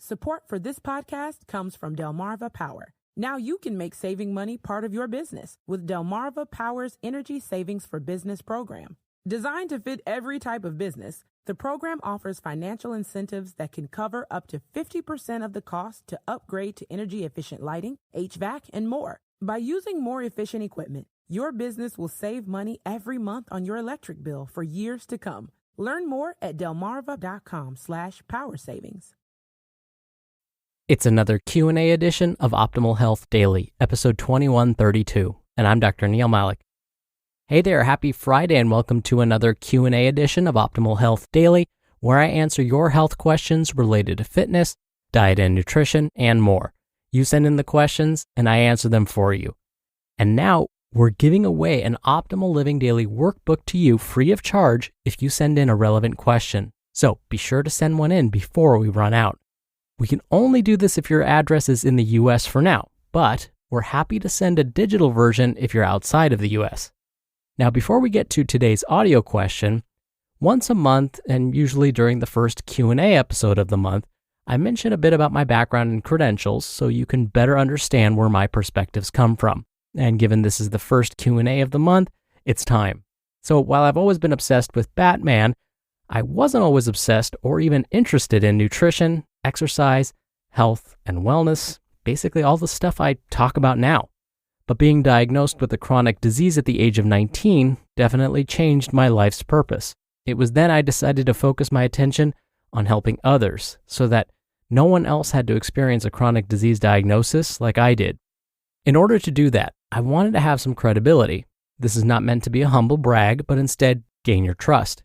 Support for this podcast comes from Delmarva Power. Now you can make saving money part of your business with Delmarva Power's Energy Savings for Business program. Designed to fit every type of business, the program offers financial incentives that can cover up to 50% of the cost to upgrade to energy-efficient lighting, HVAC, and more. By using more efficient equipment, your business will save money every month on your electric bill for years to come. Learn more at delmarva.com/power savings. It's another Q&A edition of Optimal Health Daily, episode 2132, and I'm Dr. Neal Malik. Hey there, happy Friday, and welcome to another Q&A edition of Optimal Health Daily, where I answer your health questions related to fitness, diet and nutrition, and more. You send in the questions, and I answer them for you. And now, we're giving away an Optimal Living Daily workbook to you free of charge if you send in a relevant question. So be sure to send one in before we run out. We can only do this if your address is in the US for now, but we're happy to send a digital version if you're outside of the US. Now, before we get to today's audio question, once a month, and usually during the first Q&A episode of the month, I mention a bit about my background and credentials so you can better understand where my perspectives come from. And given this is the first Q&A of the month, it's time. So while I've always been obsessed with Batman, I wasn't always obsessed or even interested in nutrition, exercise, health, and wellness, basically all the stuff I talk about now. But being diagnosed with a chronic disease at the age of 19 definitely changed my life's purpose. It was then I decided to focus my attention on helping others so that no one else had to experience a chronic disease diagnosis like I did. In order to do that, I wanted to have some credibility. This is not meant to be a humble brag, but instead gain your trust.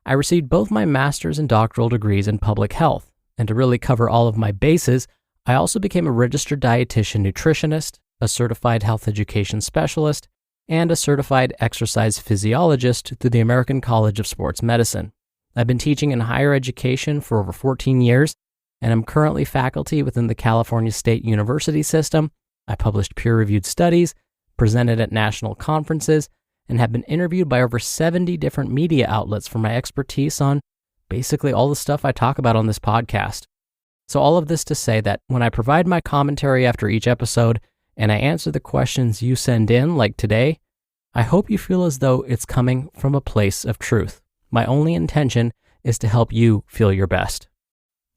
I received both my master's and doctoral degrees in public health, and to really cover all of my bases, I also became a registered dietitian nutritionist, a certified health education specialist, and a certified exercise physiologist through the American College of Sports Medicine. I've been teaching in higher education for over 14 years, and I'm currently faculty within the California State University system. I published peer-reviewed studies, presented at national conferences, and have been interviewed by over 70 different media outlets for my expertise on basically all the stuff I talk about on this podcast. So all of this to say that when I provide my commentary after each episode and I answer the questions you send in, like today, I hope you feel as though it's coming from a place of truth. My only intention is to help you feel your best.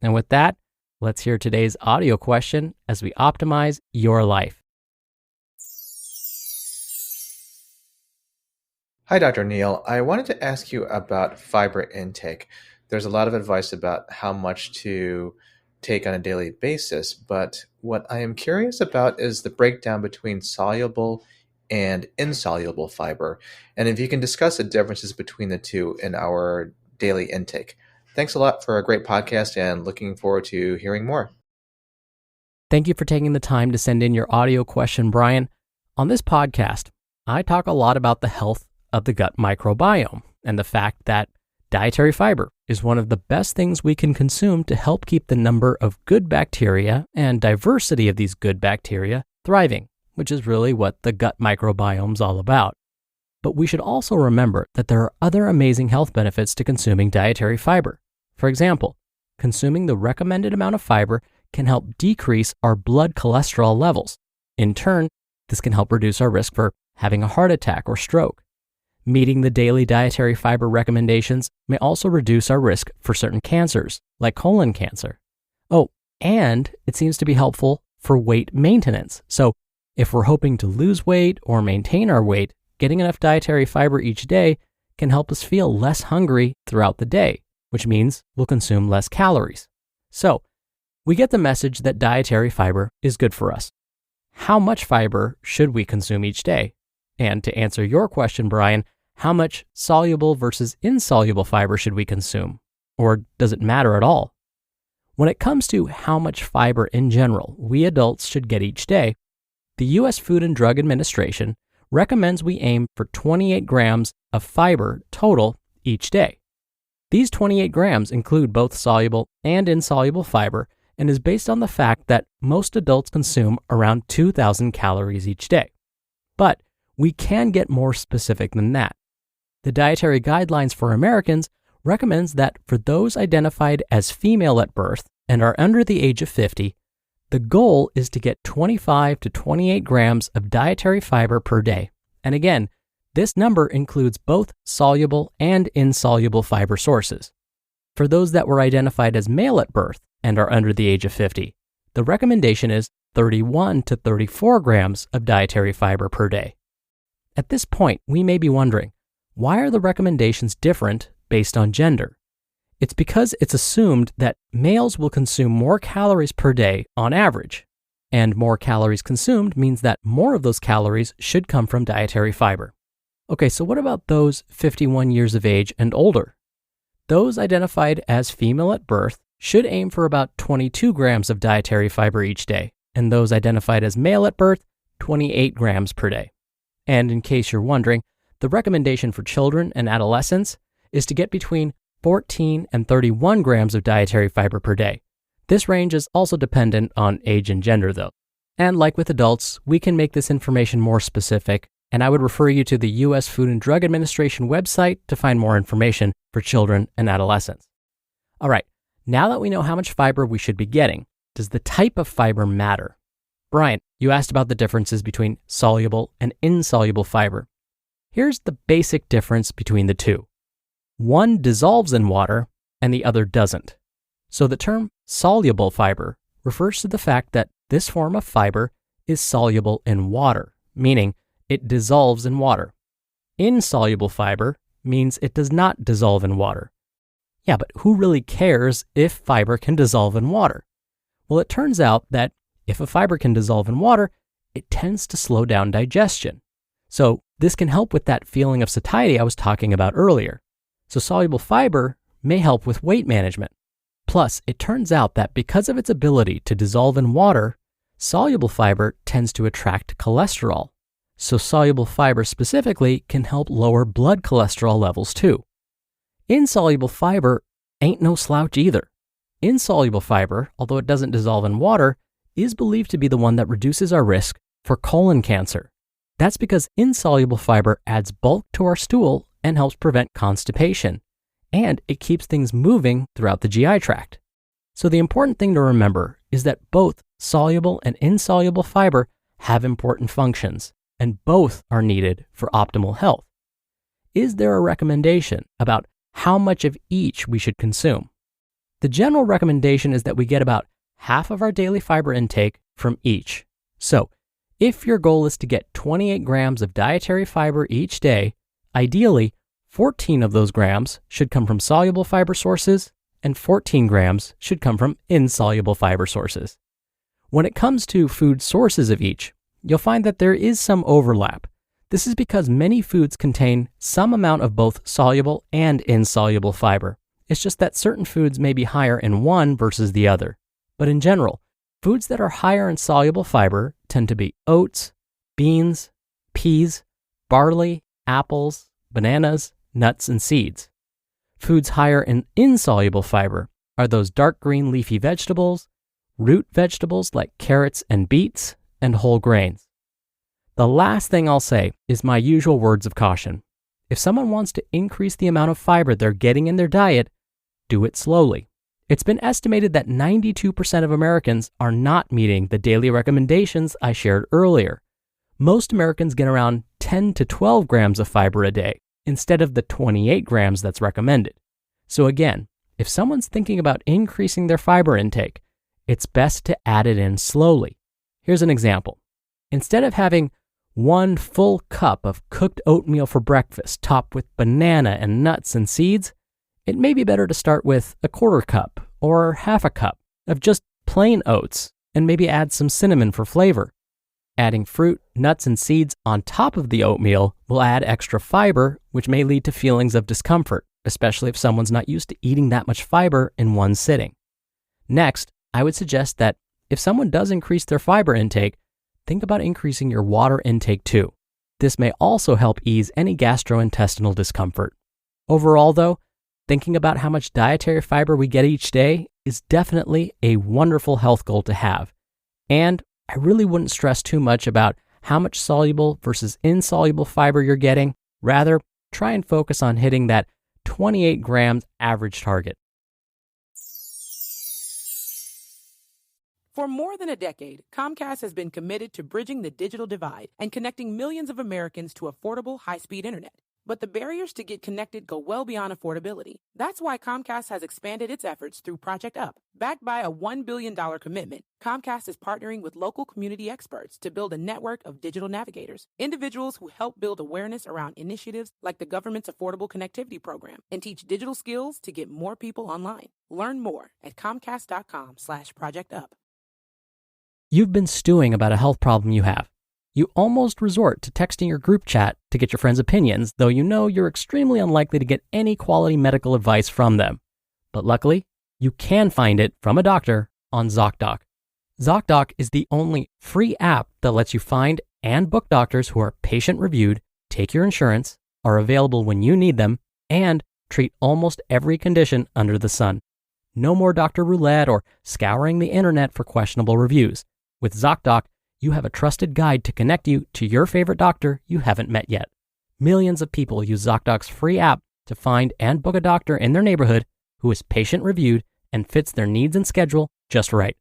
And with that, let's hear today's audio question as we optimize your life. Hi, Dr. Neal. I wanted to ask you about fiber intake. There's a lot of advice about how much to take on a daily basis, but what I am curious about is the breakdown between soluble and insoluble fiber, and if you can discuss the differences between the two in our daily intake. Thanks a lot for a great podcast and looking forward to hearing more. Thank you for taking the time to send in your audio question, Brian. On this podcast, I talk a lot about the health of the gut microbiome and the fact that dietary fiber is one of the best things we can consume to help keep the number of good bacteria and diversity of these good bacteria thriving, which is really what the gut microbiome is all about. But we should also remember that there are other amazing health benefits to consuming dietary fiber. For example, consuming the recommended amount of fiber can help decrease our blood cholesterol levels. In turn, this can help reduce our risk for having a heart attack or stroke. Meeting the daily dietary fiber recommendations may also reduce our risk for certain cancers, like colon cancer. Oh, and it seems to be helpful for weight maintenance. So if we're hoping to lose weight or maintain our weight, getting enough dietary fiber each day can help us feel less hungry throughout the day, which means we'll consume less calories. So we get the message that dietary fiber is good for us. How much fiber should we consume each day? And to answer your question, Brian, how much soluble versus insoluble fiber should we consume? Or does it matter at all? When it comes to how much fiber in general we adults should get each day, the U.S. Food and Drug Administration recommends we aim for 28 grams of fiber total each day. These 28 grams include both soluble and insoluble fiber and is based on the fact that most adults consume around 2,000 calories each day. But we can get more specific than that. The Dietary Guidelines for Americans recommends that for those identified as female at birth and are under the age of 50, the goal is to get 25 to 28 grams of dietary fiber per day. And again, this number includes both soluble and insoluble fiber sources. For those that were identified as male at birth and are under the age of 50, the recommendation is 31 to 34 grams of dietary fiber per day. At this point, we may be wondering, why are the recommendations different based on gender? It's because it's assumed that males will consume more calories per day on average, and more calories consumed means that more of those calories should come from dietary fiber. Okay, so what about those 51 years of age and older? Those identified as female at birth should aim for about 22 grams of dietary fiber each day, and those identified as male at birth, 28 grams per day. And in case you're wondering, the recommendation for children and adolescents is to get between 14 and 31 grams of dietary fiber per day. This range is also dependent on age and gender though. And like with adults, we can make this information more specific, and I would refer you to the U.S. Food and Drug Administration website to find more information for children and adolescents. All right, now that we know how much fiber we should be getting, does the type of fiber matter? Brian, you asked about the differences between soluble and insoluble fiber. Here's the basic difference between the two. One dissolves in water and the other doesn't. So the term soluble fiber refers to the fact that this form of fiber is soluble in water, meaning it dissolves in water. Insoluble fiber means it does not dissolve in water. Yeah, but who really cares if fiber can dissolve in water? Well, it turns out that if a fiber can dissolve in water, it tends to slow down digestion. So this can help with that feeling of satiety I was talking about earlier. So soluble fiber may help with weight management. Plus, it turns out that because of its ability to dissolve in water, soluble fiber tends to attract cholesterol. So soluble fiber specifically can help lower blood cholesterol levels too. Insoluble fiber ain't no slouch either. Insoluble fiber, although it doesn't dissolve in water, is believed to be the one that reduces our risk for colon cancer. That's because insoluble fiber adds bulk to our stool and helps prevent constipation, and it keeps things moving throughout the GI tract. So the important thing to remember is that both soluble and insoluble fiber have important functions, and both are needed for optimal health. Is there a recommendation about how much of each we should consume? The general recommendation is that we get about half of our daily fiber intake from each. So, if your goal is to get 28 grams of dietary fiber each day, ideally, 14 of those grams should come from soluble fiber sources, and 14 grams should come from insoluble fiber sources. When it comes to food sources of each, you'll find that there is some overlap. This is because many foods contain some amount of both soluble and insoluble fiber. It's just that certain foods may be higher in one versus the other. But in general, foods that are higher in soluble fiber tend to be oats, beans, peas, barley, apples, bananas, nuts, and seeds. Foods higher in insoluble fiber are those dark green leafy vegetables, root vegetables like carrots and beets, and whole grains. The last thing I'll say is my usual words of caution. If someone wants to increase the amount of fiber they're getting in their diet, do it slowly. It's been estimated that 92% of Americans are not meeting the daily recommendations I shared earlier. Most Americans get around 10 to 12 grams of fiber a day instead of the 28 grams that's recommended. So again, if someone's thinking about increasing their fiber intake, it's best to add it in slowly. Here's an example. Instead of having 1 full cup of cooked oatmeal for breakfast topped with banana and nuts and seeds, it may be better to start with a 1/4 cup or 1/2 cup of just plain oats and maybe add some cinnamon for flavor. Adding fruit, nuts, and seeds on top of the oatmeal will add extra fiber, which may lead to feelings of discomfort, especially if someone's not used to eating that much fiber in one sitting. Next, I would suggest that if someone does increase their fiber intake, think about increasing your water intake too. This may also help ease any gastrointestinal discomfort. Overall though, thinking about how much dietary fiber we get each day is definitely a wonderful health goal to have. And I really wouldn't stress too much about how much soluble versus insoluble fiber you're getting. Rather, try and focus on hitting that 28 grams average target. For more than a decade, Comcast has been committed to bridging the digital divide and connecting millions of Americans to affordable, high-speed internet. But the barriers to get connected go well beyond affordability. That's why Comcast has expanded its efforts through Project Up. Backed by a $1 billion commitment, Comcast is partnering with local community experts to build a network of digital navigators, individuals who help build awareness around initiatives like the government's Affordable Connectivity Program and teach digital skills to get more people online. Learn more at comcast.com/projectup. You've been stewing about a health problem you have. You almost resort to texting your group chat to get your friends' opinions, though you know you're extremely unlikely to get any quality medical advice from them. But luckily, you can find it from a doctor on ZocDoc. ZocDoc is the only free app that lets you find and book doctors who are patient-reviewed, take your insurance, are available when you need them, and treat almost every condition under the sun. No more doctor roulette or scouring the internet for questionable reviews. With ZocDoc, you have a trusted guide to connect you to your favorite doctor you haven't met yet. Millions of people use ZocDoc's free app to find and book a doctor in their neighborhood who is patient-reviewed and fits their needs and schedule just right.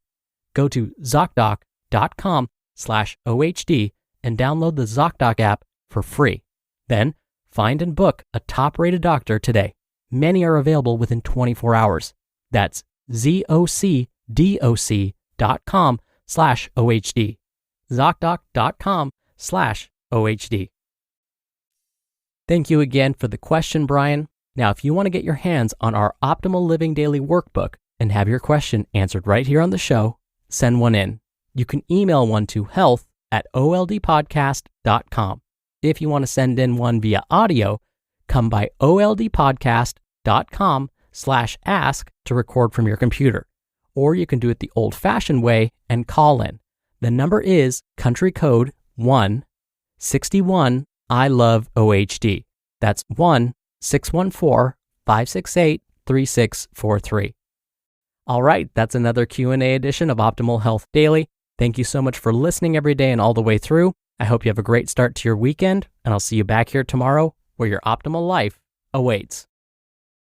Go to ZocDoc.com/OHD and download the ZocDoc app for free. Then, find and book a top-rated doctor today. Many are available within 24 hours. That's ZocDoc.com/OHD. ZocDoc.com/OHD. Thank you again for the question, Brian. Now, if you want to get your hands on our Optimal Living Daily Workbook and have your question answered right here on the show, send one in. You can email one to health@oldpodcast.com. If you want to send in one via audio, come by oldpodcast.com/ask to record from your computer. Or you can do it the old-fashioned way and call in. The number is country code 161 I love OHD. That's 1-614-568-3643. All right, that's another Q&A edition of Optimal Health Daily. Thank you so much for listening every day and all the way through. I hope you have a great start to your weekend, and I'll see you back here tomorrow where your optimal life awaits.